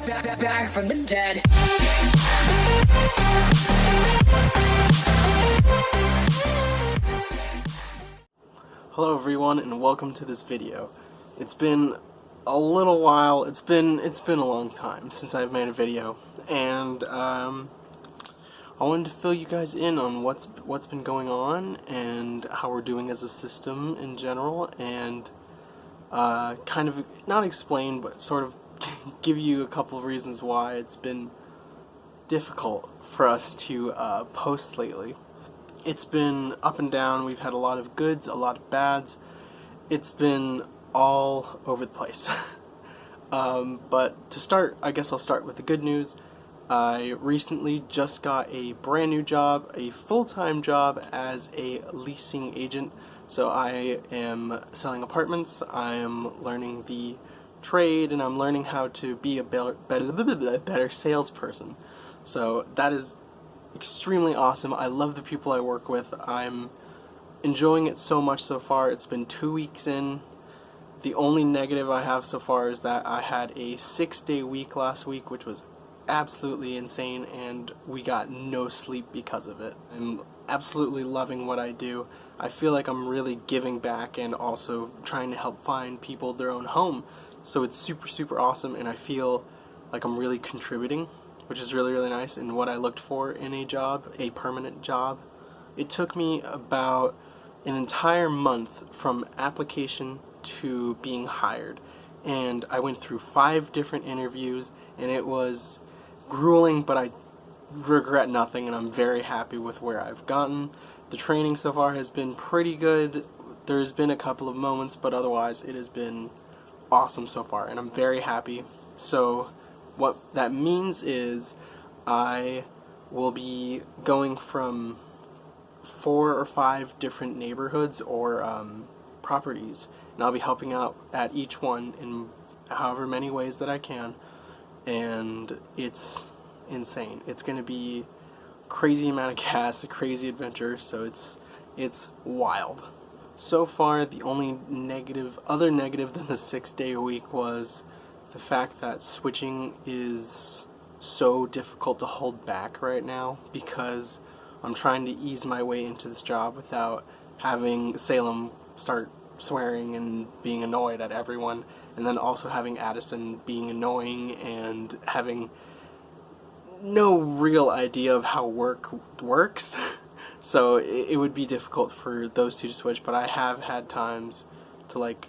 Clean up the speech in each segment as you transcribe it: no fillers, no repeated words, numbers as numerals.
Back from the dead. Hello everyone and welcome to this video. It's been a little while, it's been a long time since I've made a video, and I wanted to fill you guys in on what's been going on and how we're doing as a system in general, and kind of not explain but sort of give you a couple of reasons why it's been difficult for us to post lately. It's been up and down. We've had a lot of goods, a lot of bads. It's been all over the place. But to start, I guess I'll start with the good news. I recently just got a brand new job, a full-time job as a leasing agent. So I am selling apartments, I am learning the trade, and I'm learning how to be a better salesperson. So that is extremely awesome. I love the people I work with. I'm enjoying it so much so far. It's been 2 weeks in. The only negative I have so far is that I had a 6-day week last week, which was absolutely insane, and we got no sleep because of it. I'm absolutely loving what I do. I feel like I'm really giving back and also trying to help find people their own home. So it's super awesome, and I feel like I'm really contributing, which is really nice, and what I looked for in a job, a permanent job. It took me about an entire month from application to being hired, and I went through 5 different interviews, and it was grueling, but I regret nothing, and I'm very happy with where I've gotten. The training so far has been pretty good. There's been a couple of moments, but otherwise it has been awesome so far, and I'm very happy. So what that means is I will be going from 4 or 5 different neighborhoods or properties, and I'll be helping out at each one in however many ways that I can, and it's insane. It's going to be crazy amount of gas, a crazy adventure, so it's wild. So far, the only other negative than the 6-day week was the fact that switching is so difficult to hold back right now, because I'm trying to ease my way into this job without having Salem start swearing and being annoyed at everyone, and then also having Addison being annoying and having no real idea of how work works. So it would be difficult for those two to switch, but I have had times to like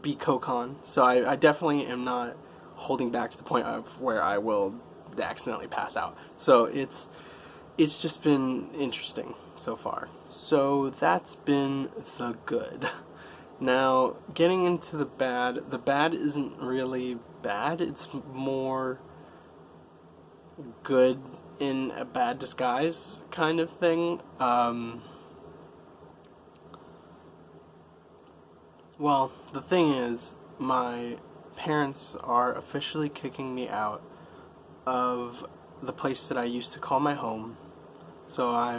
be co-con, so I definitely am not holding back to the point of where I will accidentally pass out. So it's just been interesting so far. So that's been the good. Now, getting into the bad isn't really bad, it's more good in a bad disguise kind of thing. Well, the thing is, my parents are officially kicking me out of the place that I used to call my home. So I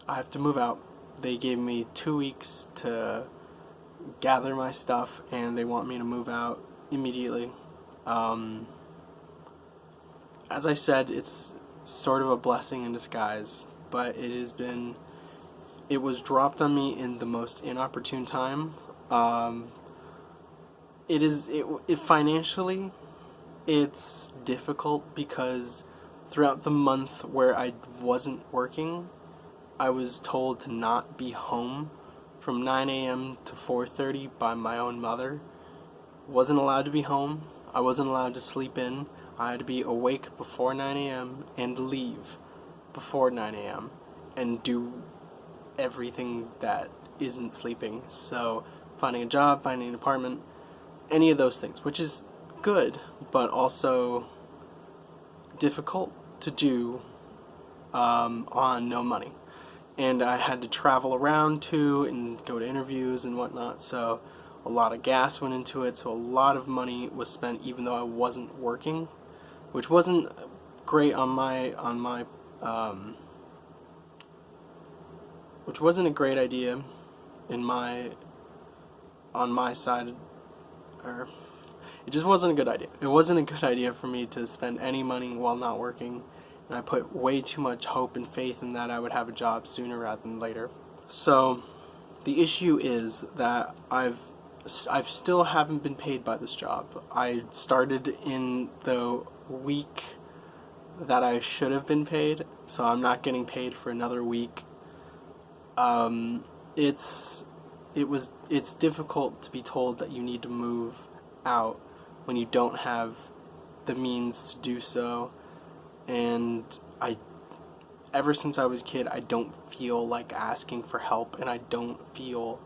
have to move out. They gave me 2 weeks to gather my stuff, and they want me to move out immediately. As I said, it's sort of a blessing in disguise, but it was dropped on me in the most inopportune time. Financially, it's difficult because throughout the month where I wasn't working, I was told to not be home from 9 a.m. to 4:30 by my own mother. Wasn't allowed to be home. I wasn't allowed to sleep in. I had to be awake before 9 a.m. and leave before 9 a.m. and do everything that isn't sleeping. So finding a job, finding an apartment, any of those things, which is good, but also difficult to do on no money. And I had to travel around too and go to interviews and whatnot, so a lot of gas went into it, so a lot of money was spent even though I wasn't working, which wasn't great which wasn't a great idea on my side, or it just wasn't a good idea. It wasn't a good idea for me to spend any money while not working, and I put way too much hope and faith in that I would have a job sooner rather than later. So the issue is that I've still haven't been paid by this job. I started in the week that I should have been paid, so I'm not getting paid for another week. It's difficult to be told that you need to move out when you don't have the means to do so, and ever since I was a kid, I don't feel like asking for help, and I don't feel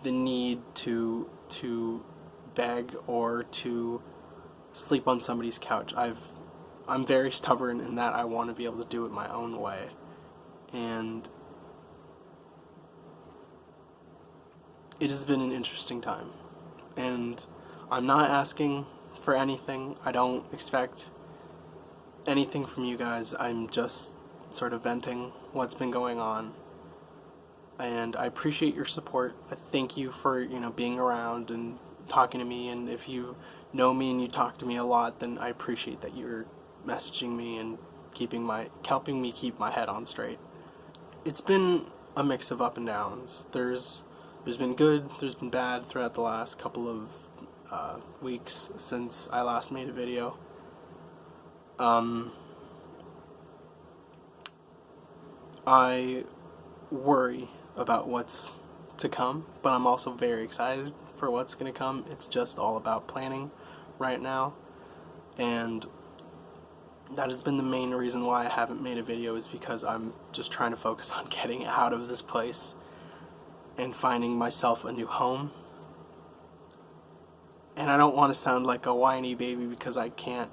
the need to beg or to sleep on somebody's couch. I'm very stubborn in that I want to be able to do it my own way, and it has been an interesting time, and I'm not asking for anything. I don't expect anything from you guys. I'm just sort of venting what's been going on, and I appreciate your support. I thank you for, being around and talking to me, and if you know me and you talk to me a lot, then I appreciate that you're messaging me and helping me keep my head on straight. It's been a mix of up and downs. There's been good, there's been bad throughout the last couple of weeks since I last made a video. I worry about what's to come, but I'm also very excited for what's going to come. It's just all about planning right now, and that has been the main reason why I haven't made a video, is because I'm just trying to focus on getting out of this place and finding myself a new home. And I don't want to sound like a whiny baby because I can't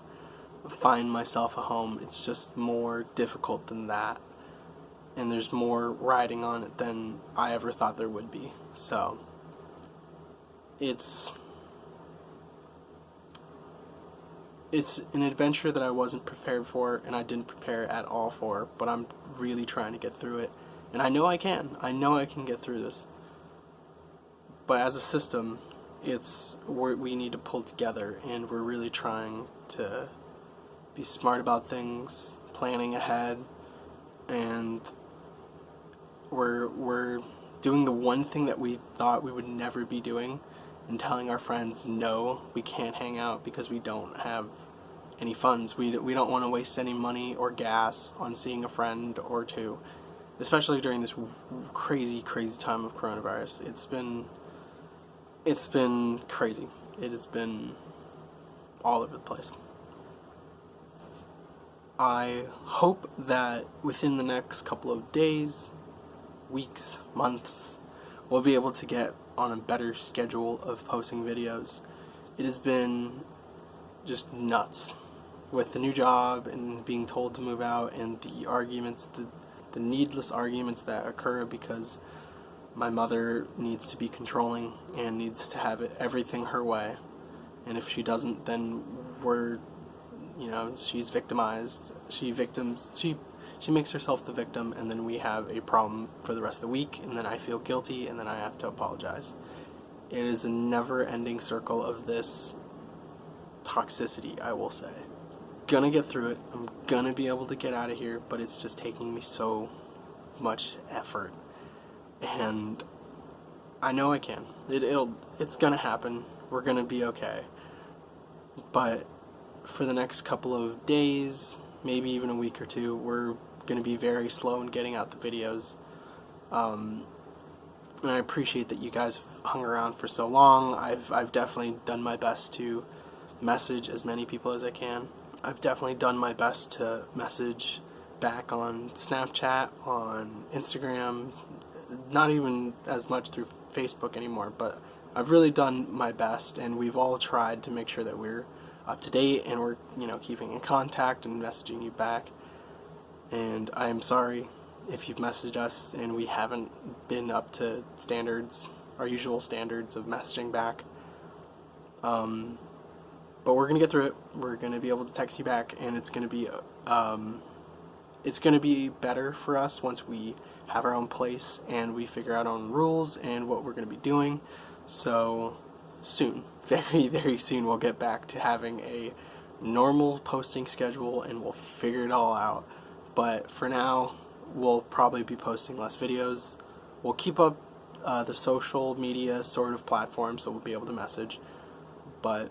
find myself a home. It's just more difficult than that, and there's more riding on it than I ever thought there would be. So it's an adventure that I wasn't prepared for, and I didn't prepare at all for, but I'm really trying to get through it, and I know I can get through this. But as a system, we need to pull together, and we're really trying to be smart about things, planning ahead, and we're doing the one thing that we thought we would never be doing, and telling our friends, no, we can't hang out because we don't have any funds. We don't want to waste any money or gas on seeing a friend or two, especially during this crazy time of coronavirus. It's been crazy. It has been all over the place. I hope that within the next couple of days, weeks, months, we'll be able to get on a better schedule of posting videos. It has been just nuts with the new job and being told to move out, and the arguments, the needless arguments that occur because my mother needs to be controlling and needs to have everything her way, and if she doesn't, then she's victimized. She makes herself the victim, and then we have a problem for the rest of the week, and then I feel guilty, and then I have to apologize. It is a never-ending circle of this toxicity, I will say. Gonna get through it. I'm gonna be able to get out of here, but it's just taking me so much effort, and I know I can. It's gonna happen. We're gonna be okay. But for the next couple of days, maybe even a week or two, we're going to be very slow in getting out the videos. And I appreciate that you guys have hung around for so long. I've definitely done my best to message as many people as I can. I've definitely done my best to message back on Snapchat, on Instagram, not even as much through Facebook anymore, but I've really done my best, and we've all tried to make sure that we're up to date, and we're keeping in contact and messaging you back. And I am sorry if you've messaged us and we haven't been up to standards, our usual standards of messaging back. But we're gonna get through it. We're gonna be able to text you back, and it's gonna be better for us once we have our own place and we figure out our own rules and what we're gonna be doing. So soon, very, very soon, we'll get back to having a normal posting schedule and we'll figure it all out. But for now, we'll probably be posting less videos. We'll keep up the social media sort of platform, so we'll be able to message. But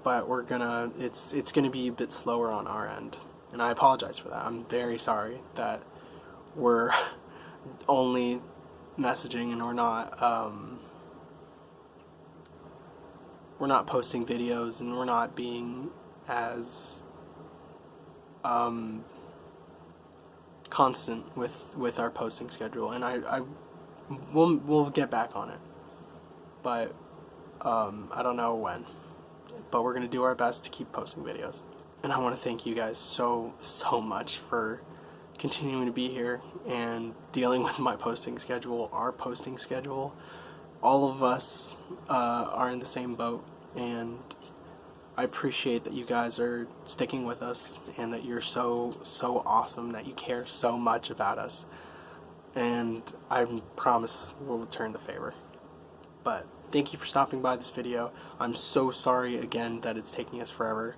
we're gonna, it's gonna be a bit slower on our end, and I apologize for that. I'm very sorry that we're only messaging and we're not posting videos, and we're not being as constant with our posting schedule, and we'll get back on it, but I don't know when, but we're gonna do our best to keep posting videos. And I want to thank you guys so much for continuing to be here and dealing with my posting schedule, our posting schedule. All of us are in the same boat, and I appreciate that you guys are sticking with us and that you're so awesome, that you care so much about us, and I promise we'll return the favor. But thank you for stopping by this video. I'm so sorry again that it's taking us forever.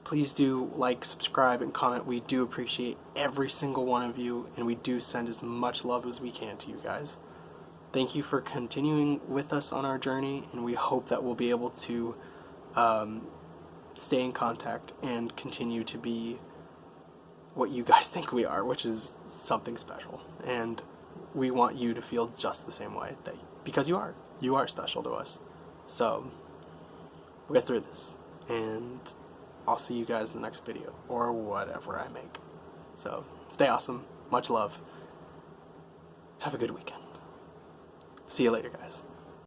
Please do like, subscribe, and comment. We do appreciate every single one of you, and we do send as much love as we can to you guys. Thank you for continuing with us on our journey, and we hope that we'll be able to stay in contact and continue to be what you guys think we are, which is something special. And we want you to feel just the same way, because you are special to us. So we'll get through this, and I'll see you guys in the next video, or whatever I make. So stay awesome, much love, have a good weekend. See you later, guys.